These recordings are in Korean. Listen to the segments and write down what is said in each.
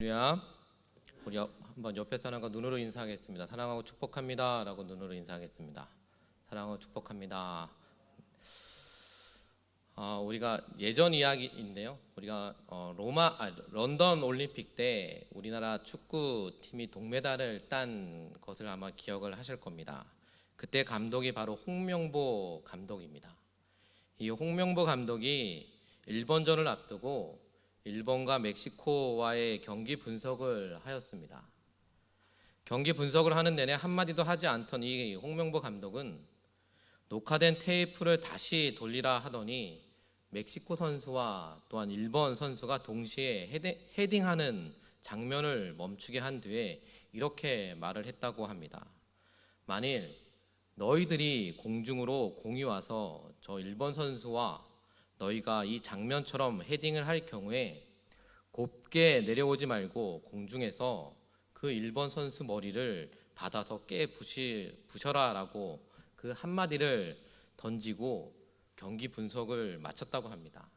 할렐루야. 우리 한번 옆에 사람과 눈으로 인사하겠습니다. 사랑하고 축복합니다 라고 눈으로 인사하겠습니다. 사랑하고 축복합니다. 우리가 예전 이야기인데요, 우리가 런던 올림픽 때 우리나라 축구팀이 동메달을 딴 것을 아마 기억을 하실 겁니다. 그때 감독이 바로 홍명보 감독입니다. 이 홍명보 감독이 일본전을 앞두고 일본과 멕시코와의 경기 분석을 하였습니다. 경기 분석을 하는 내내 한마디도 하지 않던 이 홍명보 감독은 녹화된 테이프를 다시 돌리라 하더니 멕시코 선수와 또한 일본 선수가 동시에 헤딩하는 장면을 멈추게 한 뒤에 이렇게 말을 했다고 합니다. 만일 너희들이 공중으로 공이 와서 저 일본 선수와 너희가 이 장면처럼 헤딩을 할 경우에 곱게 내려오지 말고 공중에서 그 일본 선수 머리를 받아서 부셔라 라고 그 한마디를 던지고 경기 분석을 마쳤다고 합니다.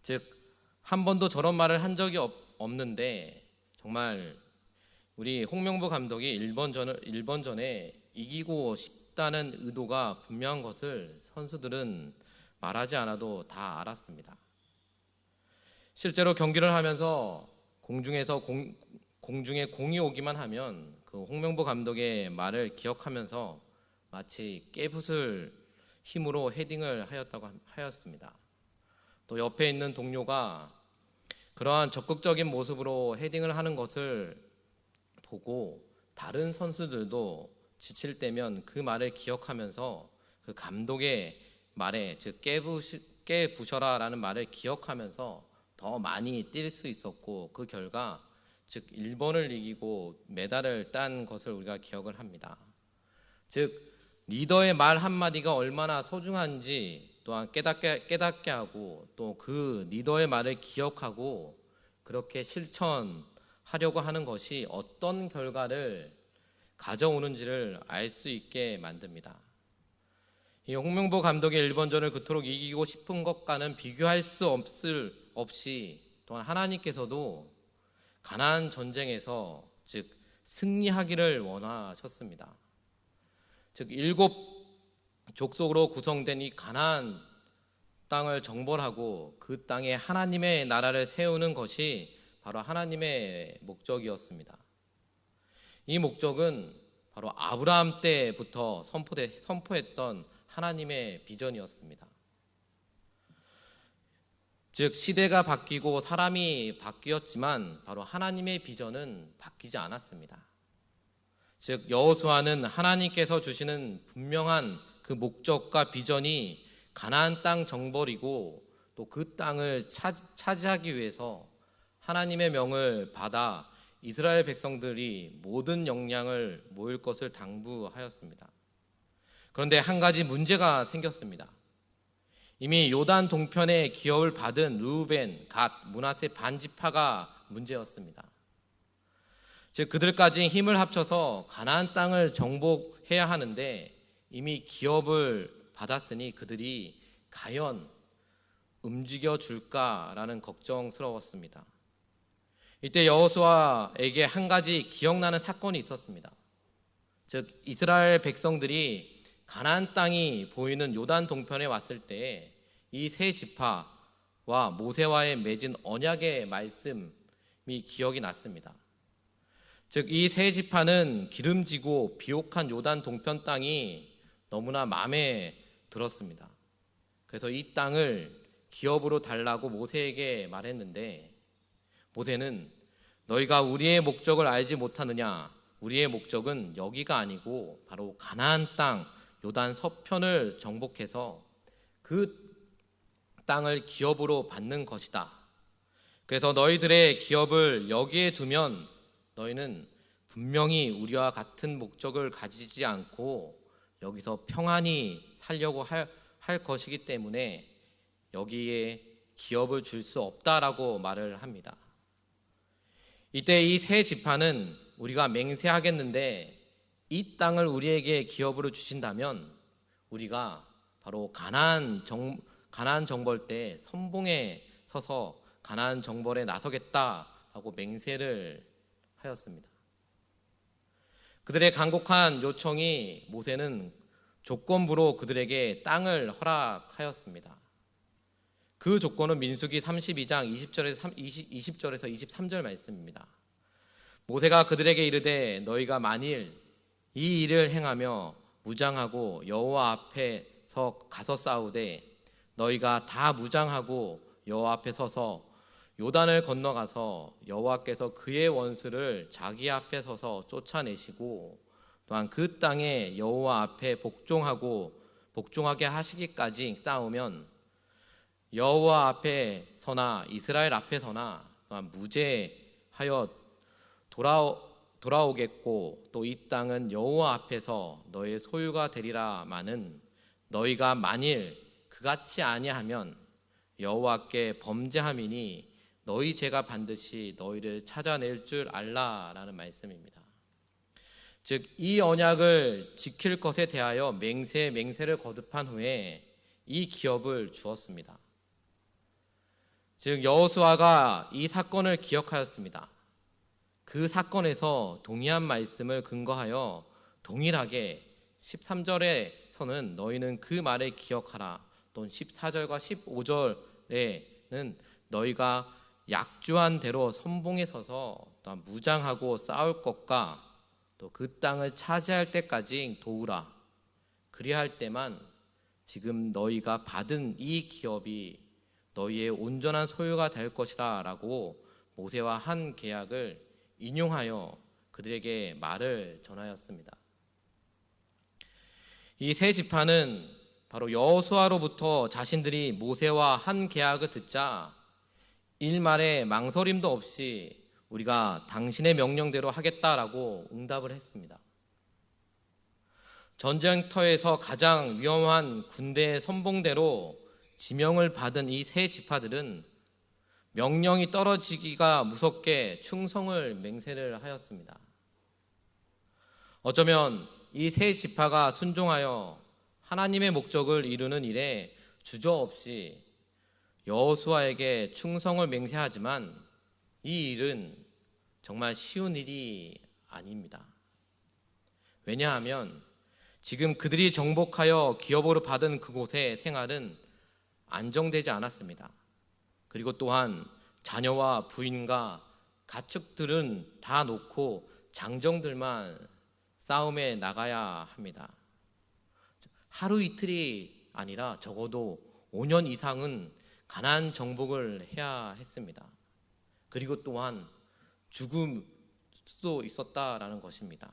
즉, 한 번도 저런 말을 한 적이 없는데 정말 우리 홍명보 감독이 일본전에 이기고 싶다는 의도가 분명한 것을 선수들은 말하지 않아도 다 알았습니다. 실제로 경기를 하면서 공중에 공이 오기만 하면 그 홍명보 감독의 말을 기억하면서 마치 깨부술 힘으로 헤딩을 하였습니다. 또 옆에 있는 동료가 그러한 적극적인 모습으로 헤딩을 하는 것을 보고 다른 선수들도 지칠 때면 그 말을 기억하면서 그 감독의 말에, 즉 깨부셔라 라는 말을 기억하면서 더 많이 뛸 수 있었고, 그 결과 즉 일본을 이기고 메달을 딴 것을 우리가 기억을 합니다. 즉 리더의 말 한마디가 얼마나 소중한지 또한 깨닫게 하고, 또 그 리더의 말을 기억하고 그렇게 실천하려고 하는 것이 어떤 결과를 가져오는지를 알 수 있게 만듭니다. 이 홍명보 감독의 일본전을 그토록 이기고 싶은 것과는 비교할 수 없이 또한 하나님께서도 가나안 전쟁에서 즉 승리하기를 원하셨습니다. 즉 7 족속으로 구성된 이 가나안 땅을 정벌하고 그 땅에 하나님의 나라를 세우는 것이 바로 하나님의 목적이었습니다. 이 목적은 바로 아브라함 때부터 선포했던 하나님의 비전이었습니다. 즉 시대가 바뀌고 사람이 바뀌었지만 바로 하나님의 비전은 바뀌지 않았습니다. 즉 여호수아는 하나님께서 주시는 분명한 그 목적과 비전이 가나안 땅 정벌이고, 또 그 땅을 차지하기 위해서 하나님의 명을 받아 이스라엘 백성들이 모든 역량을 모을 것을 당부하였습니다. 그런데 한 가지 문제가 생겼습니다. 이미 요단 동편의 기업을 받은 르우벤, 갓, 므낫세 반지파가 문제였습니다. 즉 그들까지 힘을 합쳐서 가나안 땅을 정복해야 하는데 이미 기업을 받았으니 그들이 과연 움직여 줄까라는 걱정스러웠습니다. 이때 여호수아에게 한 가지 기억나는 사건이 있었습니다. 즉 이스라엘 백성들이 가나안 땅이 보이는 요단 동편에 왔을 때 이 세 지파와 모세와의 맺은 언약의 말씀이 기억이 났습니다. 즉 이 세 지파는 기름지고 비옥한 요단 동편 땅이 너무나 마음에 들었습니다. 그래서 이 땅을 기업으로 달라고 모세에게 말했는데, 모세는 너희가 우리의 목적을 알지 못하느냐, 우리의 목적은 여기가 아니고 바로 가나안 땅 요단 서편을 정복해서 그 땅을 기업으로 받는 것이다. 그래서 너희들의 기업을 여기에 두면 너희는 분명히 우리와 같은 목적을 가지지 않고 여기서 평안히 살려고 할 것이기 때문에 여기에 기업을 줄 수 없다라고 말을 합니다. 이때 이 세 지파는 우리가 맹세하겠는데 이 땅을 우리에게 기업으로 주신다면 우리가 바로 가나안 정벌 때 선봉에 서서 가나안 정벌에 나서겠다라고 하고 맹세를 하였습니다. 그들의 간곡한 요청이 모세는 조건부로 그들에게 땅을 허락하였습니다. 그 조건은 민수기 32장 20절에서 23절 말씀입니다. 모세가 그들에게 이르되 너희가 만일 이 일을 행하며 무장하고 여호와 앞에서 가서 싸우되 너희가 다 무장하고 여호와 앞에 서서 요단을 건너가서 여호와께서 그의 원수를 자기 앞에 서서 쫓아내시고 또한 그 땅에 여호와 앞에 복종하게 하시기까지 싸우면 여호와 앞에 서나 이스라엘 앞에 서나 또한 무죄하여 돌아오겠고 또 이 땅은 여호와 앞에서 너의 소유가 되리라마는 너희가 만일 그같이 아니하면 여호와께 범죄함이니 너희 죄가 반드시 너희를 찾아낼 줄 알라라는 말씀입니다. 즉 이 언약을 지킬 것에 대하여 맹세를 거듭한 후에 이 기업을 주었습니다. 즉 여호수아가 이 사건을 기억하였습니다. 그 사건에서 동의한 말씀을 근거하여 동일하게 13절에서는 너희는 그 말을 기억하라, 또는 14절과 15절에는 너희가 약조한 대로 선봉에 서서 또한 무장하고 싸울 것과 또 그 땅을 차지할 때까지 도우라. 그리할 때만 지금 너희가 받은 이 기업이 너희의 온전한 소유가 될 것이다 라고 모세와 한 계약을 인용하여 그들에게 말을 전하였습니다. 이 세 지파는 바로 여호수아로부터 자신들이 모세와 한 계약을 듣자 일말의 망설임도 없이 우리가 당신의 명령대로 하겠다라고 응답을 했습니다. 전쟁터에서 가장 위험한 군대의 선봉대로 지명을 받은 이 세 지파들은 명령이 떨어지기가 무섭게 충성을 맹세를 하였습니다. 어쩌면 이 세 지파가 순종하여 하나님의 목적을 이루는 일에 주저없이 여호수아에게 충성을 맹세하지만 이 일은 정말 쉬운 일이 아닙니다. 왜냐하면 지금 그들이 정복하여 기업으로 받은 그곳의 생활은 안정되지 않았습니다. 그리고 또한 자녀와 부인과 가축들은 다 놓고 장정들만 싸움에 나가야 합니다. 하루 이틀이 아니라 적어도 5년 이상은 가난 정복을 해야 했습니다. 그리고 또한 죽을 수도 있었다라는 것입니다.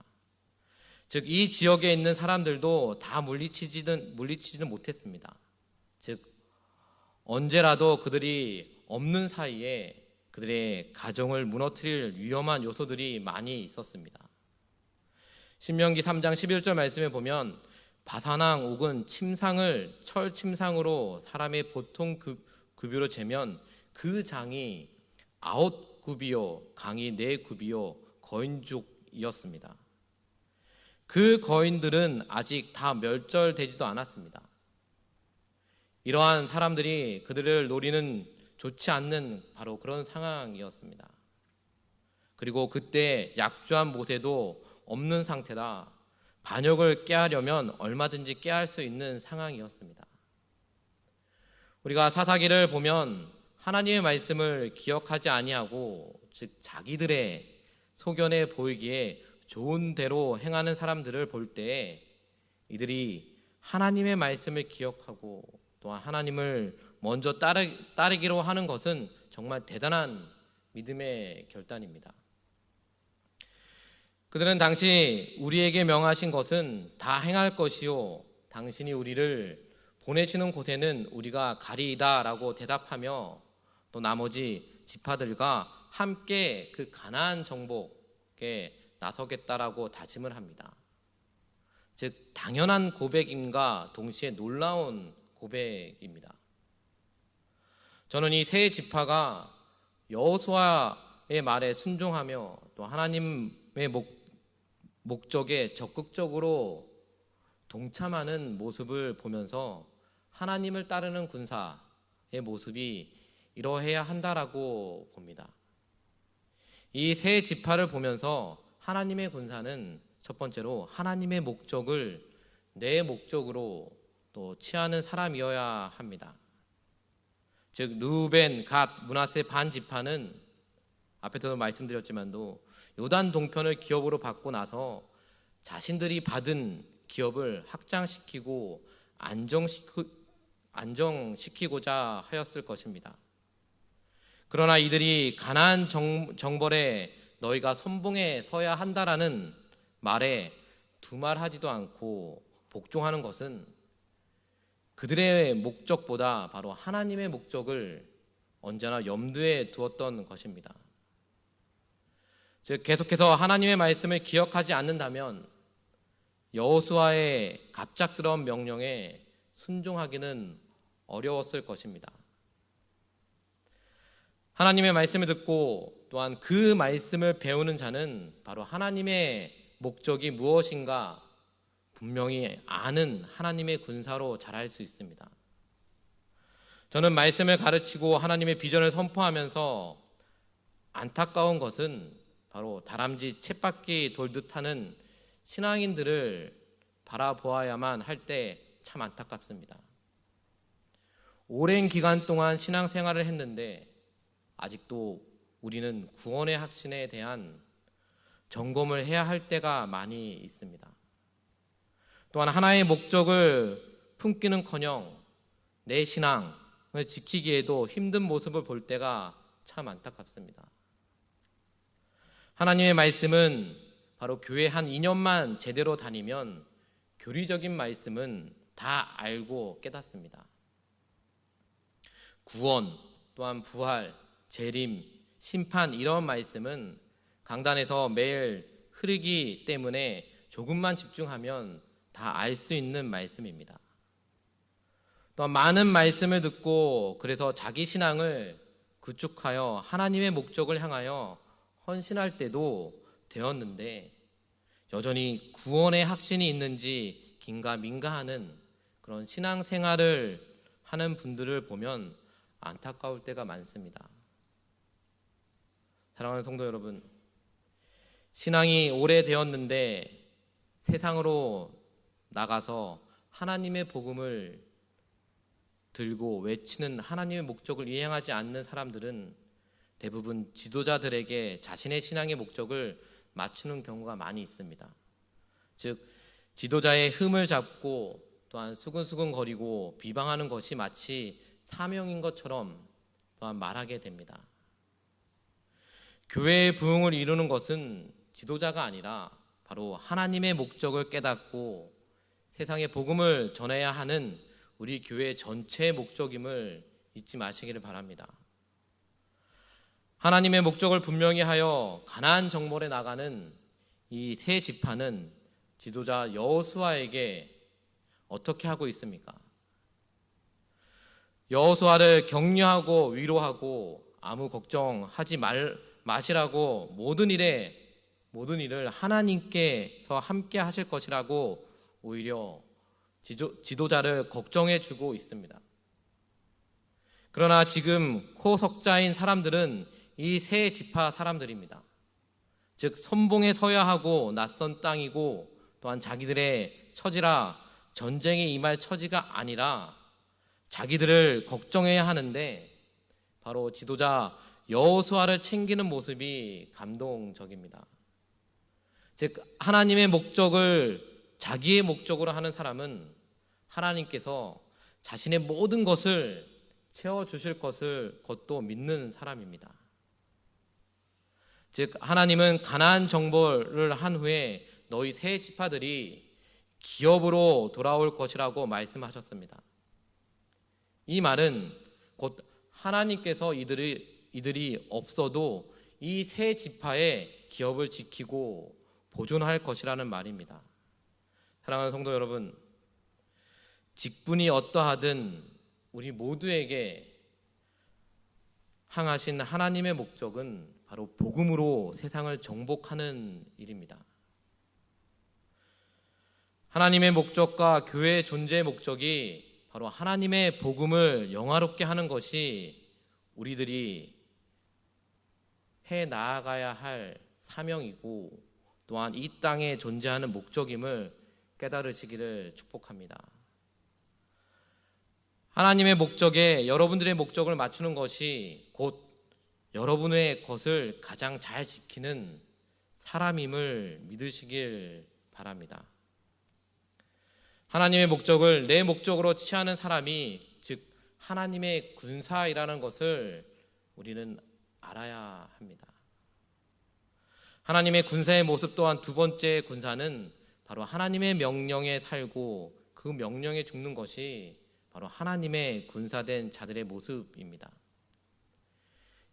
즉 이 지역에 있는 사람들도 다 물리치지는 못했습니다. 즉 언제라도 그들이 없는 사이에 그들의 가정을 무너뜨릴 위험한 요소들이 많이 있었습니다. 신명기 3장 11절 말씀에 보면 바사낭 옥은 침상을 철 침상으로 사람의 보통 급유로 재면 그 장이 9굽이요 강이 4굽이요 거인족이었습니다. 그 거인들은 아직 다 멸절되지도 않았습니다. 이러한 사람들이 그들을 노리는 좋지 않는 바로 그런 상황이었습니다. 그리고 그때 약조한 모세도 없는 상태라 반역을 깨하려면 얼마든지 깨할 수 있는 상황이었습니다. 우리가 사사기를 보면 하나님의 말씀을 기억하지 아니하고 즉 자기들의 소견에 보이기에 좋은 대로 행하는 사람들을 볼 때 이들이 하나님의 말씀을 기억하고 또한 하나님을 먼저 따르기로 하는 것은 정말 대단한 믿음의 결단입니다. 그들은 당시 우리에게 명하신 것은 다 행할 것이요 당신이 우리를 보내시는 곳에는 우리가 가리이다 라고 대답하며 또 나머지 지파들과 함께 그 가나안 정복에 나서겠다라고 다짐을 합니다. 즉 당연한 고백임과 동시에 놀라운 고백입니다. 저는 이 세 지파가 여호수아의 말에 순종하며 또 하나님의 목적에 적극적으로 동참하는 모습을 보면서 하나님을 따르는 군사의 모습이 이러해야 한다라고 봅니다. 이 세 지파를 보면서 하나님의 군사는 첫 번째로 하나님의 목적을 내 목적으로 또 취하는 사람이어야 합니다. 즉 르우벤, 갓, 므낫세 반 지파는 앞에서도 말씀드렸지만도 요단 동편을 기업으로 받고 나서 자신들이 받은 기업을 확장시키고 안정시키고자 하였을 것입니다. 그러나 이들이 가나안 정벌에 너희가 선봉에 서야 한다라는 말에 두말하지도 않고 복종하는 것은 그들의 목적보다 바로 하나님의 목적을 언제나 염두에 두었던 것입니다. 즉 계속해서 하나님의 말씀을 기억하지 않는다면 여호수아의 갑작스러운 명령에 순종하기는 어려웠을 것입니다. 하나님의 말씀을 듣고 또한 그 말씀을 배우는 자는 바로 하나님의 목적이 무엇인가 분명히 아는 하나님의 군사로 자랄 수 있습니다. 저는 말씀을 가르치고 하나님의 비전을 선포하면서 안타까운 것은 바로 다람쥐 쳇바퀴 돌듯 하는 신앙인들을 바라보아야만 할 때 참 안타깝습니다. 오랜 기간 동안 신앙생활을 했는데 아직도 우리는 구원의 확신에 대한 점검을 해야 할 때가 많이 있습니다. 또한 하나의 목적을 품기는커녕 내 신앙을 지키기에도 힘든 모습을 볼 때가 참 안타깝습니다. 하나님의 말씀은 바로 교회 한 2년만 제대로 다니면 교리적인 말씀은 다 알고 깨닫습니다. 구원, 또한 부활, 재림, 심판 이런 말씀은 강단에서 매일 흐르기 때문에 조금만 집중하면 다 알 수 있는 말씀입니다. 또한 많은 말씀을 듣고 그래서 자기 신앙을 구축하여 하나님의 목적을 향하여 헌신할 때도 되었는데 여전히 구원의 확신이 있는지 긴가민가하는 그런 신앙생활을 하는 분들을 보면 안타까울 때가 많습니다. 사랑하는 성도 여러분, 신앙이 오래되었는데 세상으로 나가서 하나님의 복음을 들고 외치는 하나님의 목적을 이행하지 않는 사람들은 대부분 지도자들에게 자신의 신앙의 목적을 맞추는 경우가 많이 있습니다. 즉 지도자의 흠을 잡고 또한 수근수근 거리고 비방하는 것이 마치 사명인 것처럼 또한 말하게 됩니다. 교회의 부흥을 이루는 것은 지도자가 아니라 바로 하나님의 목적을 깨닫고 세상에 복음을 전해야 하는 우리 교회 전체의 목적임을 잊지 마시기를 바랍니다. 하나님의 목적을 분명히 하여 가나안 정벌에 나가는 이 세 지파는 지도자 여호수아에게 어떻게 하고 있습니까? 여호수아를 격려하고 위로하고 아무 걱정하지 마시라고 모든 일을 하나님께서 함께 하실 것이라고 오히려 지도자를 걱정해 주고 있습니다. 그러나 지금 코석자인 사람들은 이 세 지파 사람들입니다. 즉 선봉에 서야 하고 낯선 땅이고 또한 자기들의 처지라 전쟁에 임할 처지가 아니라 자기들을 걱정해야 하는데 바로 지도자 여호수아를 챙기는 모습이 감동적입니다. 즉 하나님의 목적을 자기의 목적으로 하는 사람은 하나님께서 자신의 모든 것을 채워주실 것도 믿는 사람입니다. 즉 하나님은 가나안 정벌을 한 후에 너희 세 지파들이 기업으로 돌아올 것이라고 말씀하셨습니다. 이 말은 곧 하나님께서 이들이 없어도 이 세 지파의 기업을 지키고 보존할 것이라는 말입니다. 사랑하는 성도 여러분, 직분이 어떠하든 우리 모두에게 향하신 하나님의 목적은 바로 복음으로 세상을 정복하는 일입니다. 하나님의 목적과 교회의 존재의 목적이 바로 하나님의 복음을 영화롭게 하는 것이 우리들이 해 나아가야 할 사명이고 또한 이 땅에 존재하는 목적임을 깨달으시기를 축복합니다. 하나님의 목적에 여러분들의 목적을 맞추는 것이 곧 여러분의 것을 가장 잘 지키는 사람임을 믿으시길 바랍니다. 하나님의 목적을 내 목적으로 취하는 사람이 즉 하나님의 군사이라는 것을 우리는 알아야 합니다. 하나님의 군사의 모습 또한 두 번째 군사는 바로 하나님의 명령에 살고 그 명령에 죽는 것이 바로 하나님의 군사된 자들의 모습입니다.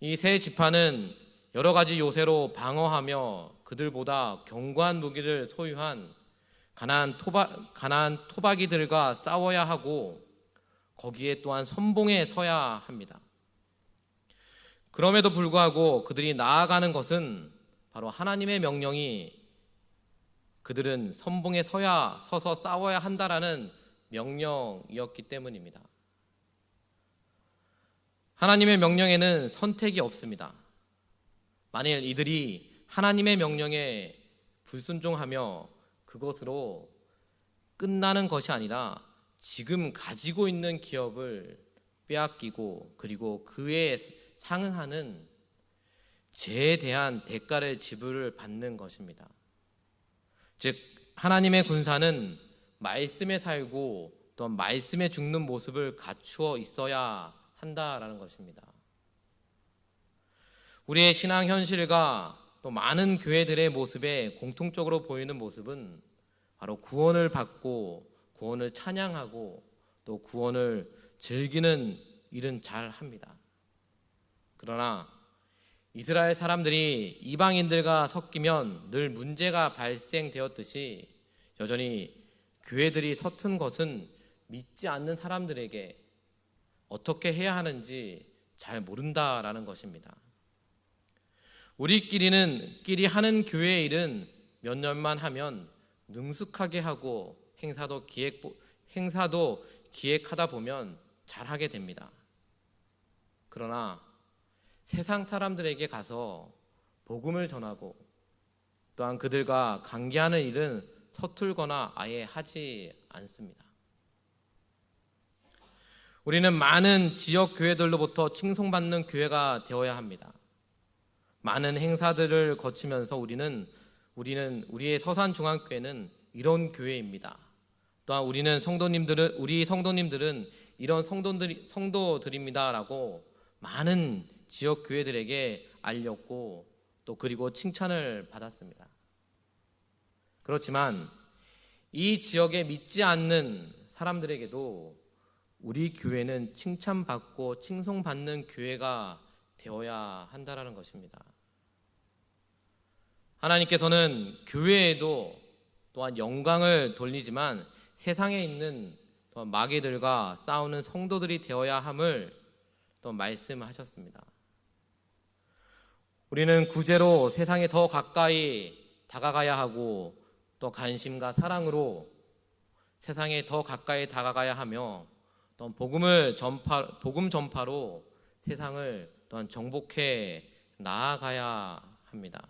이 세 지파는 여러 가지 요새로 방어하며 그들보다 견고한 무기를 소유한 가나안 토박이들과 싸워야 하고 거기에 또한 선봉에 서야 합니다. 그럼에도 불구하고 그들이 나아가는 것은 바로 하나님의 명령이 그들은 선봉에 서서 싸워야 한다라는 명령이었기 때문입니다. 하나님의 명령에는 선택이 없습니다. 만일 이들이 하나님의 명령에 불순종하며 그것으로 끝나는 것이 아니라 지금 가지고 있는 기업을 빼앗기고 그리고 그에 상응하는 죄에 대한 대가를 지불을 받는 것입니다. 즉 하나님의 군사는 말씀에 살고 또 말씀에 죽는 모습을 갖추어 있어야 한다라는 것입니다. 우리의 신앙 현실과 또 많은 교회들의 모습에 공통적으로 보이는 모습은 바로 구원을 받고 구원을 찬양하고 또 구원을 즐기는 일은 잘 합니다. 그러나 이스라엘 사람들이 이방인들과 섞이면 늘 문제가 발생되었듯이 여전히 교회들이 서툰 것은 믿지 않는 사람들에게 어떻게 해야 하는지 잘 모른다라는 것입니다. 우리끼리 하는 교회의 일은 몇 년만 하면 능숙하게 하고 행사도 기획하다 보면 잘하게 됩니다. 그러나 세상 사람들에게 가서 복음을 전하고 또한 그들과 관계하는 일은 서툴거나 아예 하지 않습니다. 우리는 많은 지역 교회들로부터 칭송받는 교회가 되어야 합니다. 많은 행사들을 거치면서 우리는 우리의 서산중앙교회는 이런 교회입니다. 또한 우리 성도님들은 이런 성도들입니다라고 많은 지역 교회들에게 알렸고 또 그리고 칭찬을 받았습니다. 그렇지만 이 지역에 믿지 않는 사람들에게도 우리 교회는 칭찬받고 칭송받는 교회가 되어야 한다라는 것입니다. 하나님께서는 교회에도 또한 영광을 돌리지만 세상에 있는 마귀들과 싸우는 성도들이 되어야 함을 또 말씀하셨습니다. 우리는 구제로 세상에 더 가까이 다가가야 하고 또 관심과 사랑으로 세상에 더 가까이 다가가야 하며 또 복음 전파로 세상을 또한 정복해 나아가야 합니다.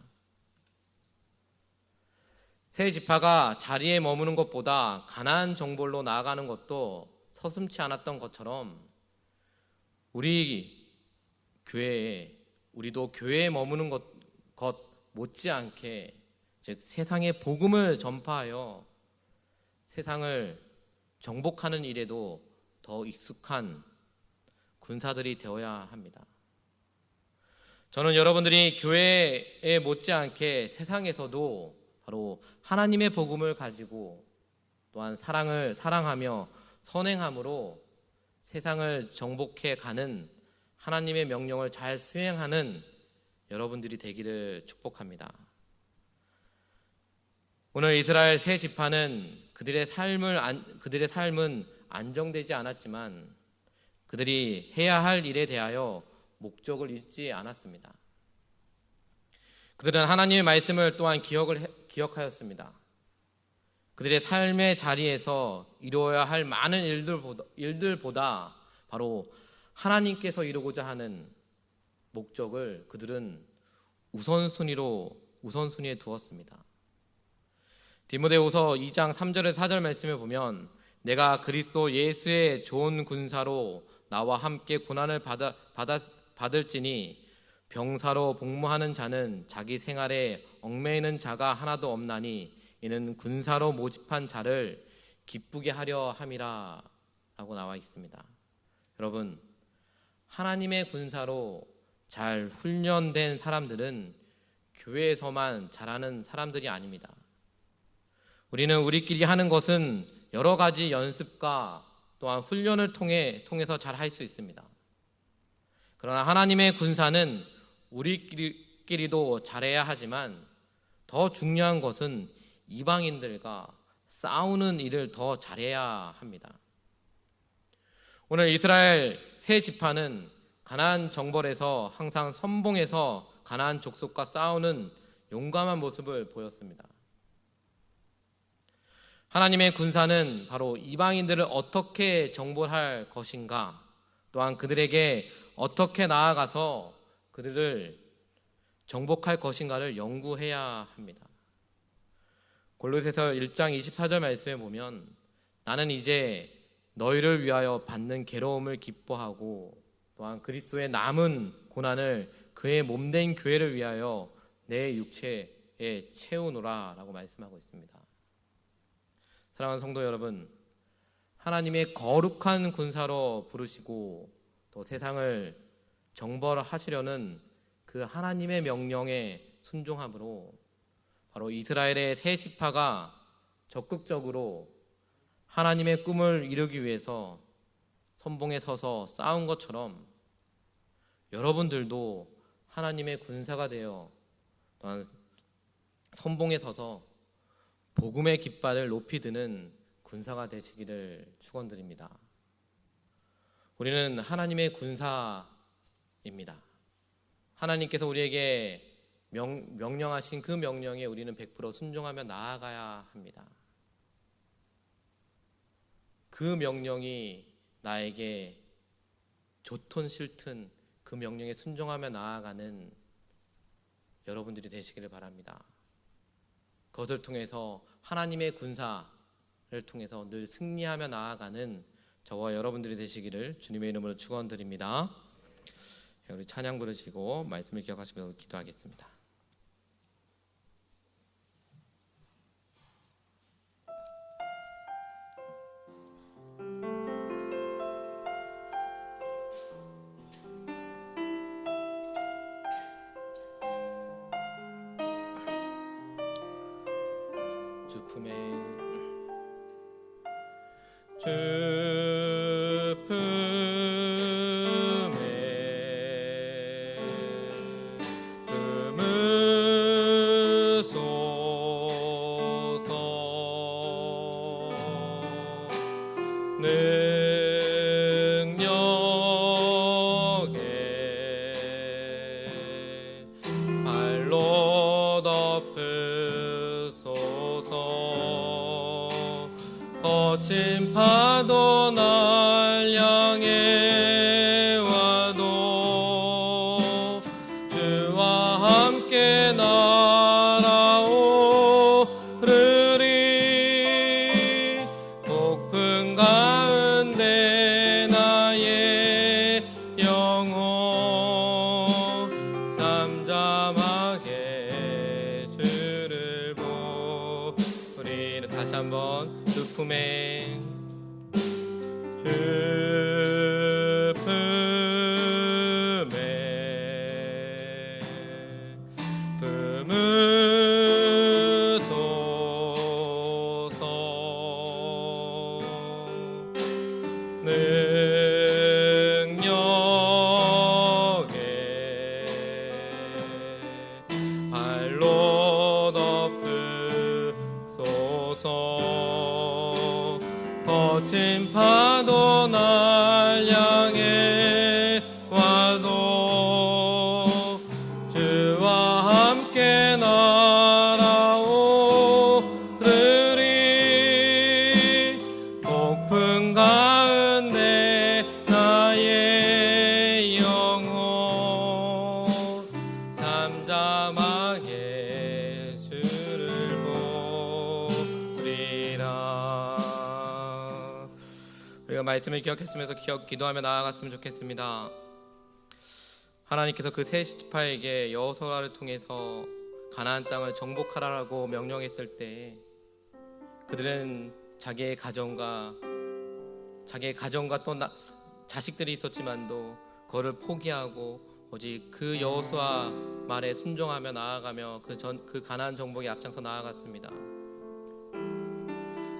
세 지파가 자리에 머무는 것보다 가나안 정벌로 나아가는 것도 서슴지 않았던 것처럼 우리도 교회에 머무는 것 못지않게 즉 세상에 복음을 전파하여 세상을 정복하는 일에도 더 익숙한 군사들이 되어야 합니다. 저는 여러분들이 교회에 못지않게 세상에서도 바로 하나님의 복음을 가지고 또한 사랑하며 선행함으로 세상을 정복해 가는 하나님의 명령을 잘 수행하는 여러분들이 되기를 축복합니다. 오늘 이스라엘 세 지파는 그들의 삶은 안정되지 않았지만 그들이 해야 할 일에 대하여 목적을 잃지 않았습니다. 그들은 하나님의 말씀을 또한 기억하였습니다. 그들의 삶의 자리에서 이루어야 할 많은 일들보다 바로 하나님께서 이루고자 하는 목적을 그들은 우선순위에 두었습니다. 디모데후서 2장 3절에 4절 말씀을 보면 내가 그리스도 예수의 좋은 군사로 나와 함께 고난을 받을지니 병사로 복무하는 자는 자기 생활에 얽매이는 자가 하나도 없나니 이는 군사로 모집한 자를 기쁘게 하려 함이라 라고 나와 있습니다. 여러분, 하나님의 군사로 잘 훈련된 사람들은 교회에서만 잘하는 사람들이 아닙니다. 우리는 우리끼리 하는 것은 여러 가지 연습과 또한 훈련을 통해서 잘 할 수 있습니다. 그러나 하나님의 군사는 우리끼리도 잘해야 하지만 더 중요한 것은 이방인들과 싸우는 일을 더 잘해야 합니다. 오늘 이스라엘 세 지파는 가나안 정벌에서 항상 선봉에서 가나안 족속과 싸우는 용감한 모습을 보였습니다. 하나님의 군사는 바로 이방인들을 어떻게 정벌할 것인가, 또한 그들에게 어떻게 나아가서 그들을 정복할 것인가를 연구해야 합니다. 골로새서 1장 24절 말씀에 보면 나는 이제 너희를 위하여 받는 괴로움을 기뻐하고 또한 그리스도의 남은 고난을 그의 몸된 교회를 위하여 내 육체에 채우노라 라고 말씀하고 있습니다. 사랑하는 성도 여러분, 하나님의 거룩한 군사로 부르시고 또 세상을 정벌하시려는 그 하나님의 명령에 순종함으로 바로 이스라엘의 세 지파가 적극적으로 하나님의 꿈을 이루기 위해서 선봉에 서서 싸운 것처럼 여러분들도 하나님의 군사가 되어 또한 선봉에 서서 복음의 깃발을 높이 드는 군사가 되시기를 축원드립니다. 우리는 하나님의 군사입니다. 하나님께서 우리에게 명령하신 그 명령에 우리는 100% 순종하며 나아가야 합니다. 그 명령이 나에게 좋든 싫든 그 명령에 순종하며 나아가는 여러분들이 되시기를 바랍니다. 그것을 통해서 하나님의 군사를 통해서 늘 승리하며 나아가는 저와 여러분들이 되시기를 주님의 이름으로 축원드립니다. 우리 찬양 부르시고 말씀을 기억하시면서 기도하겠습니다. 주 품에 거친 파도 날 향해 와도 주와 함께 날아오르리. 폭풍 가운데 나의 영혼 잠잠하게 주를 보리. 다시 한번 주 품에 주 품에 품으소서. 능력에 발로 덮으소서. 거친 파도 날 향해 와도 주와 함께 날아오르리. 폭풍 가운데 나의 영혼 잠잠 그런 말씀을 기억했으면서 기도하며 나아갔으면 좋겠습니다. 하나님께서 그 세 지파에게 여호수아를 통해서 가나안 땅을 정복하라고 명령했을 때 그들은 자기의 가정과 또 자식들이 있었지만도 그거를 포기하고 오직 그 여호수아 말에 순종하며 나아가며 그 가나안 정복에 앞장서 나아갔습니다.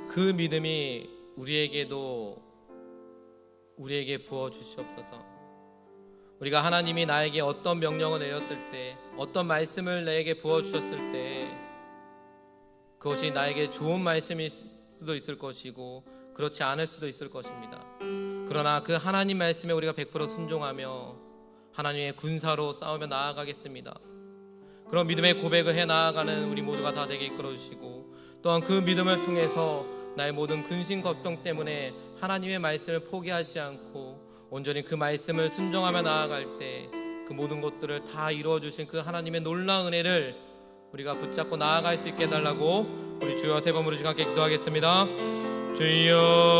그 믿음이 우리에게 부어 주시옵소서. 우리가 하나님이 나에게 어떤 명령을 내렸을 때, 어떤 말씀을 나에게 부어 주셨을 때 그것이 나에게 좋은 말씀일 수도 있을 것이고 그렇지 않을 수도 있을 것입니다. 그러나 그 하나님 말씀에 우리가 100% 순종하며 하나님의 군사로 싸우며 나아가겠습니다. 그런 믿음의 고백을 해 나아가는 우리 모두가 다 되게 이끌어 주시고, 또한 그 믿음을 통해서 나의 모든 근심 걱정 때문에 하나님의 말씀을 포기하지 않고 온전히 그 말씀을 순종하며 나아갈 때 그 모든 것들을 다 이루어 주신 그 하나님의 놀라운 은혜를 우리가 붙잡고 나아갈 수 있게 해달라고 우리 주여 세 번 부르시고 함께 기도하겠습니다. 주여